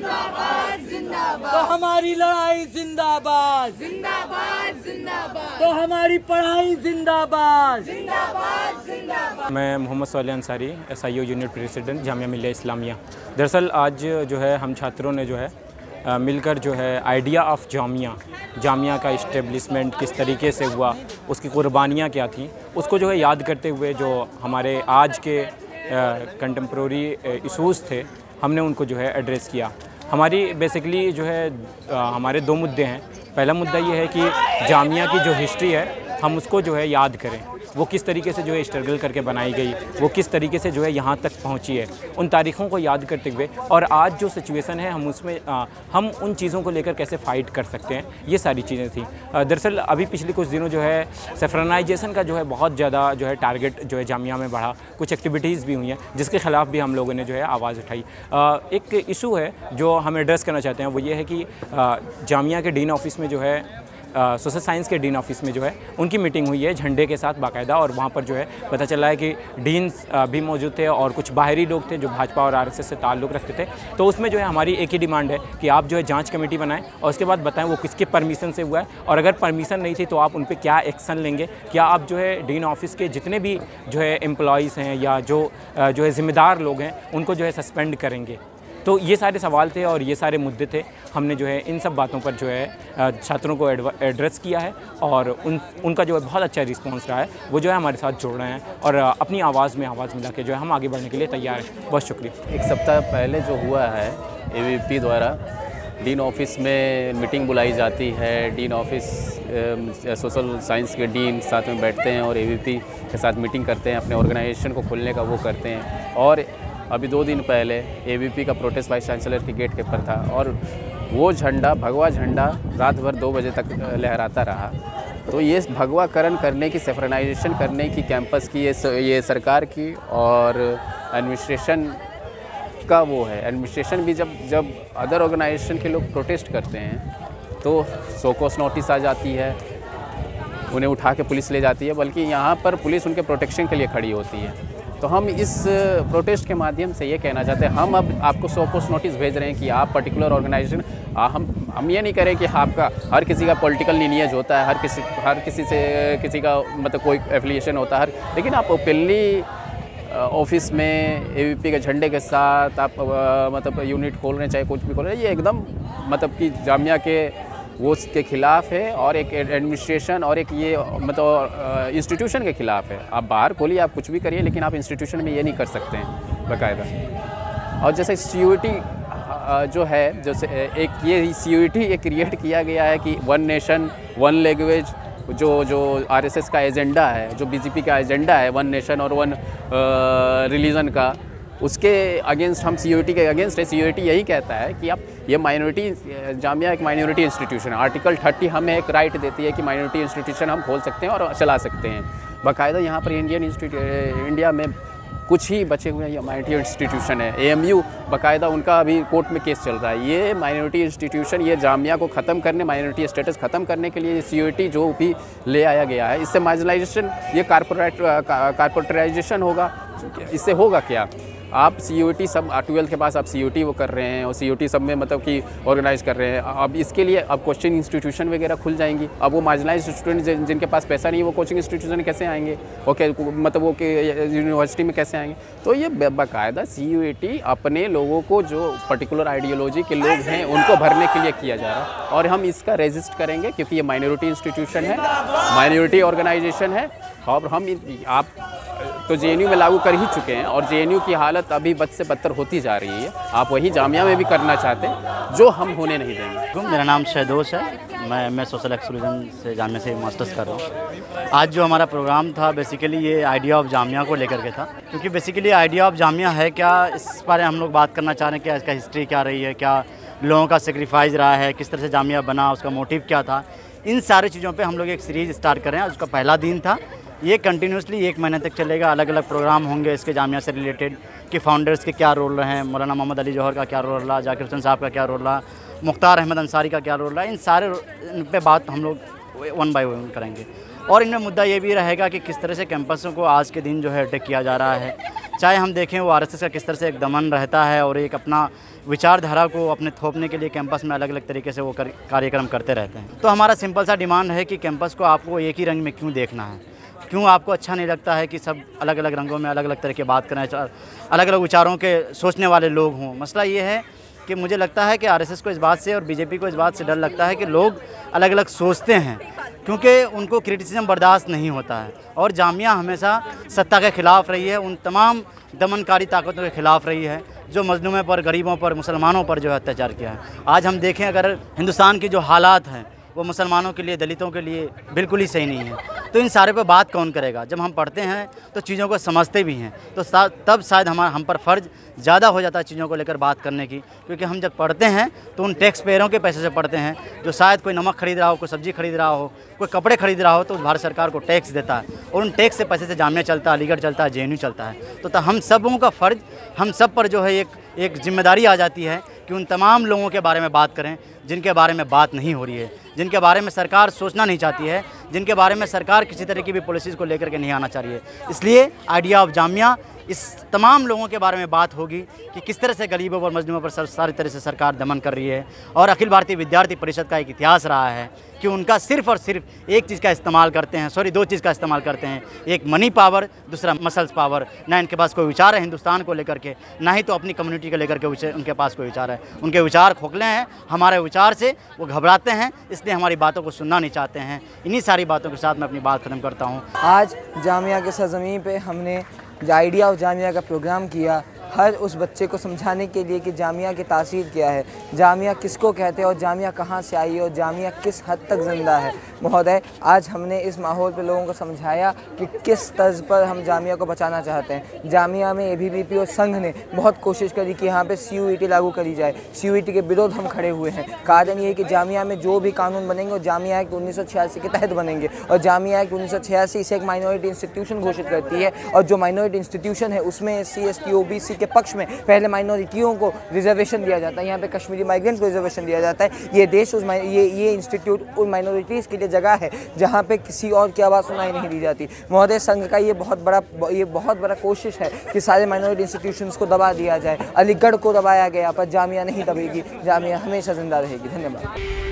जिंदाबाद जिंदाबाद। तो हमारी लड़ाई जिंदाबाद जिंदाबाद जिंदाबाद। तो हमारी पढ़ाई जिंदाबाद जिंदाबाद जिंदाबाद। मैं Mohammad Sohail Ansari SIO unit president Jamia Millia Islamia. दरअसल आज जो है हम छात्रों ने जो है मिलकर जो है आइडिया ऑफ जामिया का इस्टेब्लिशमेंट किस तरीके से हुआ, उसकी कुर्बानियाँ क्या थी, उसको जो है याद करते हुए जो हमारे आज के कंटेम्प्रेरी इशूज़ थे हमने उनको जो है एड्रेस किया। हमारी बेसिकली जो है हमारे दो मुद्दे हैं। पहला मुद्दा ये है कि जामिया की जो हिस्ट्री है हम उसको जो है याद करें, वो किस तरीके से जो है स्ट्रगल करके बनाई गई, वो किस तरीके से जो है यहाँ तक पहुँची है, उन तारीख़ों को याद करते हुए और आज जो सिचुएशन है हम उसमें हम उन चीज़ों को लेकर कैसे फ़ाइट कर सकते हैं, ये सारी चीज़ें थी। दरअसल अभी पिछले कुछ दिनों जो है सेफ्रनाइजेशन का जो है बहुत ज़्यादा जो है टारगेट जो है जामिया में बढ़ा, कुछ एक्टिविटीज़ भी हुई हैं जिसके ख़िलाफ़ भी हम लोगों ने जो है आवाज़ उठाई। एक इशू है जो हम एड्रेस करना चाहते हैं, वो ये है कि जामिया के डीन ऑफिस में जो है सोशल साइंस के डीन ऑफिस में जो है उनकी मीटिंग हुई है झंडे के साथ बाकायदा, और वहाँ पर जो है पता चला है कि डीन्स भी मौजूद थे और कुछ बाहरी लोग थे जो भाजपा और RSS से ताल्लुक़ रखते थे। तो उसमें जो है हमारी एक ही डिमांड है कि आप जो है जांच कमेटी बनाएं और उसके बाद बताएं वो किसके परमिशन से हुआ है, और अगर परमिशन नहीं थी तो आप उन पर क्या एक्शन लेंगे। क्या आप जो है डीन ऑफिस के जितने भी जो है एम्प्लॉइज़ हैं या जो है ज़िम्मेदार लोग हैं उनको जो है सस्पेंड करेंगे। तो ये सारे सवाल थे और ये सारे मुद्दे थे। हमने जो है इन सब बातों पर जो है छात्रों को एड्रेस किया है और उनका जो है बहुत अच्छा रिस्पांस रहा है। वो जो है हमारे साथ जुड़ रहे हैं और अपनी आवाज़ में आवाज़ मिला के जो है हम आगे बढ़ने के लिए तैयार हैं। बहुत शुक्रिया। एक सप्ताह पहले जो हुआ है AVP द्वारा डीन ऑफिस में मीटिंग बुलाई जाती है। डीन ऑफिस सोशल साइंस के डीन साथ में बैठते हैं और AVP के साथ मीटिंग करते हैं, अपने ऑर्गेनाइजेशन को खोलने का वो करते हैं। और अभी 2 दिन पहले AVP का प्रोटेस्ट वाइस चांसलर के गेट के पर था और वो झंडा भगवा झंडा रात भर 2 बजे तक लहराता रहा। तो ये भगवाकरण करने की, सेफ्रनाइजेशन करने की कैंपस की ये सरकार की और एडमिनिस्ट्रेशन का वो है। एडमिनिस्ट्रेशन भी जब अदर ऑर्गेनाइजेशन के लोग प्रोटेस्ट करते हैं तो शोकॉस नोटिस आ जाती है, उन्हें उठा के पुलिस ले जाती है, बल्कि यहाँ पर पुलिस उनके प्रोटेक्शन के लिए खड़ी होती है। तो हम इस प्रोटेस्ट के माध्यम से ये कहना चाहते हैं, हम अब आपको शोकॉस नोटिस भेज रहे हैं कि आप पर्टिकुलर ऑर्गेनाइजेशन, हम ये नहीं करें कि आपका हर किसी का पॉलिटिकल लीनियज होता है, हर किसी से किसी का मतलब कोई एफिलिएशन होता है, लेकिन आप ओपनली ऑफिस में AVP के झंडे के साथ आप मतलब यूनिट खोल रहे हैं, चाहे कुछ भी खोल रहे हैं, ये एकदम मतलब कि जामिया के वो उसके ख़िलाफ़ है और एक एडमिनिस्ट्रेशन और एक ये मतलब इंस्टीट्यूशन के ख़िलाफ़ है। आप बाहर खोलिए, आप कुछ भी करिए, लेकिन आप इंस्टीट्यूशन में ये नहीं कर सकते हैं बाकायदा। और जैसे CUET जो है, जैसे एक ये CUET एक क्रिएट किया गया है कि 1 नेशन 1 लैंग्वेज, जो RSS का एजेंडा है, जो BJP का एजेंडा है 1 नेशन और 1 रिलीजन का, उसके अगेंस्ट हम CUET के अगेंस्ट है। CUET यही कहता है कि आप ये माइनॉरिटी, जामिया एक माइनॉरिटी इंस्टीट्यूशन है। आर्टिकल 30 हमें एक राइट देती है कि माइनॉरिटी इंस्टीट्यूशन हम खोल सकते हैं और चला सकते हैं। बाकायदा यहाँ पर इंडिया में कुछ ही बचे हुए ये माइनॉरिटी इंस्टीट्यूशन है। AMU बाकायदा उनका अभी कोर्ट में केस चल रहा है। ये माइनॉरिटी इंस्टीट्यूशन, ये जामिया को ख़त्म करने, माइनॉरिटी स्टेटस ख़त्म करने के लिए CUET जो भी ले आया गया है, इससे मार्जिनलाइजेशन, ये कारपोरेटाइजेशन होगा। इससे होगा क्या? आप CUET सब 12th के पास आप CUET वो कर रहे हैं और CUET सब में मतलब कि ऑर्गेनाइज कर रहे हैं। अब इसके लिए अब कोचिंग इंस्टीट्यूशन वगैरह खुल जाएंगी। अब वो मार्जिनलाइज्ड स्टूडेंट जिनके पास पैसा नहीं है वो कोचिंग इंस्टीट्यूशन कैसे आएंगे? ओके, मतलब वो यूनिवर्सिटी में कैसे आएंगे? तो ये बाकायदा CUET अपने लोगों को, जो पर्टिकुलर आइडियोलॉजी के लोग हैं, उनको भरने के लिए किया जा रहा है और हम इसका रेजिस्ट करेंगे क्योंकि ये माइनॉरिटी इंस्टीट्यूशन है, माइनॉरिटी ऑर्गेनाइजेशन है। और हम आप तो JNU में लागू कर ही चुके हैं और JNU की हालत अभी बद से बदतर होती जा रही है। आप वही जामिया में भी करना चाहते हैं जो हम होने नहीं देंगे। मेरा नाम शहदोश है, मैं सोशल एक्सक्लूजन से जामिया से मास्टर्स कर रहा हूँ। आज जो हमारा प्रोग्राम था बेसिकली ये आइडिया ऑफ जामिया को लेकर के था, क्योंकि बेसिकली आइडिया ऑफ जामिया है क्या, इस बारे हम लोग बात करना चाह रहे हैं। क्या इसका हिस्ट्री क्या रही है, क्या लोगों का सेक्रीफाइस रहा है, किस तरह से जामिया बना, उसका मोटिव क्या था, इन सारी चीज़ों पे हम लोग एक सीरीज़ स्टार्ट कर रहे हैं। उसका पहला दिन था, ये कंटिन्यूसली 1 महीने तक चलेगा। अलग अलग प्रोग्राम होंगे इसके जामिया से रिलेटेड कि फाउंडर्स के क्या रोल रहे हैं, मौलाना मोहम्मद अली जौहर का क्या रोल रहा, जाकिर हुसैन साहब का क्या रोल रहा, मुख्तार अहमद अंसारी का क्या रोल रहा, इन सारे पे बात हम लोग 1 बाय 1 करेंगे। और इनमें मुद्दा ये भी रहेगा कि किस तरह से कैंपसों को आज के दिन जो है अटैक किया जा रहा है, चाहे हम देखें वो आरएसएस का किस तरह से एक दमन रहता है और एक अपना विचारधारा को अपने थोपने के लिए कैंपस में अलग अलग तरीके से वो कार्यक्रम करते रहते हैं। तो हमारा सिंपल सा डिमांड है कि कैंपस को आपको एक ही रंग में क्यों देखना है, क्यों आपको अच्छा नहीं लगता है कि सब अलग अलग रंगों में अलग अलग तरह की बात करें, अलग अलग विचारों के सोचने वाले लोग हों। मसला ये है कि मुझे लगता है कि आरएसएस को इस बात से और बीजेपी को इस बात से डर लगता है कि लोग अलग अलग सोचते हैं, क्योंकि उनको क्रिटिसिज्म बर्दाश्त नहीं होता है। और जामिया हमेशा सत्ता के ख़िलाफ़ रही है, उन तमाम दमनकारी ताकतों के ख़िलाफ़ रही है जो मजलूमों पर, गरीबों पर, मुसलमानों पर जो है अत्याचार किया है। आज हम देखें अगर हिंदुस्तान की जो हालात हैं वो मुसलमानों के लिए, दलितों के लिए बिल्कुल ही सही नहीं है, तो इन सारे पे बात कौन करेगा। जब हम पढ़ते हैं तो चीज़ों को समझते भी हैं, तो तब शायद हम पर फ़र्ज़ ज़्यादा हो जाता है चीज़ों को लेकर बात करने की, क्योंकि हम जब पढ़ते हैं तो उन टैक्स पेयरों के पैसे से पढ़ते हैं जो शायद कोई नमक खरीद रहा हो, कोई सब्ज़ी खरीद रहा हो, कोई कपड़े खरीद रहा हो, तो भारत सरकार को टैक्स देता है और उन टैक्स से पैसे से जामिया चलता है, अलीगढ़ चलता है, JNU चलता है। तो हम सबों का फ़र्ज़, हम सब पर जो है एक जिम्मेदारी आ जाती है कि उन तमाम लोगों के बारे में बात करें जिनके बारे में बात नहीं हो रही है, जिनके बारे में सरकार सोचना नहीं चाहती है, जिनके बारे में सरकार किसी तरह की भी पॉलिसीज़ को लेकर के नहीं आना चाह रही है। इसलिए आइडिया ऑफ जामिया इस तमाम लोगों के बारे में बात होगी कि किस तरह से गरीबों और मजलूमों पर सारी तरह से सरकार दमन कर रही है। और अखिल भारतीय विद्यार्थी परिषद का एक इतिहास रहा है कि उनका सिर्फ़ और सिर्फ एक चीज़ का इस्तेमाल करते हैं, दो चीज़ का इस्तेमाल करते हैं, एक मनी पावर, दूसरा मसल्स पावर। ना इनके पास कोई विचार है हिंदुस्तान को लेकर के, ना ही तो अपनी कम्युनिटी को लेकर के उनके पास कोई विचार है। उनके विचार खोखले हैं, हमारे विचार से वो घबराते हैं, इसलिए हमारी बातों को सुनना नहीं चाहते हैं। इन्हीं सारी बातों के साथ मैं अपनी बात ख़त्म करता हूँ। आज जामिया के सरज़मीन पे हमने आइडिया ऑफ जामिया का प्रोग्राम किया, हर उस बच्चे को समझाने के लिए कि जामिया की तासीर क्या है, जामिया किसको कहते हैं और जामिया कहाँ से आई है और जामिया किस हद तक ज़िंदा है। महोदय, आज हमने इस माहौल पे लोगों को समझाया कि किस तर्ज पर हम जामिया को बचाना चाहते हैं। जामिया में ABVP और संघ ने बहुत कोशिश करी कि यहाँ पे CUET लागू करी जाए। CUET के विरोध हम खड़े हुए हैं। कारण ये है कि जामिया में जो भी कानून बनेंगे वो जामिया एक्ट 1986 के तहत बनेंगे और जामिया एक्ट 1986 इसे एक माइनॉरिटी इंस्टीट्यूशन घोषित करती है और जो माइनॉरिटी इंस्टीट्यूशन है उसमें SC ST OBC के पक्ष में पहले माइनॉरिटियों को रिजर्वेशन दिया जाता है। यहाँ पे कश्मीरी माइग्रेंट्स को रिजर्वेशन दिया जाता है। ये देश ये इंस्टीट्यूट उन माइनॉरिटीज़ के लिए जगह है जहाँ पे किसी और की आवाज़ सुनाई नहीं दी जाती। महोदय, संघ का ये बहुत बड़ा कोशिश है कि सारे माइनॉरिटी इंस्टीट्यूशंस को दबा दिया जाए। अलीगढ़ को दबाया गया पर जामिया नहीं दबेगी, जामिया हमेशा ज़िंदा रहेगी। धन्यवाद।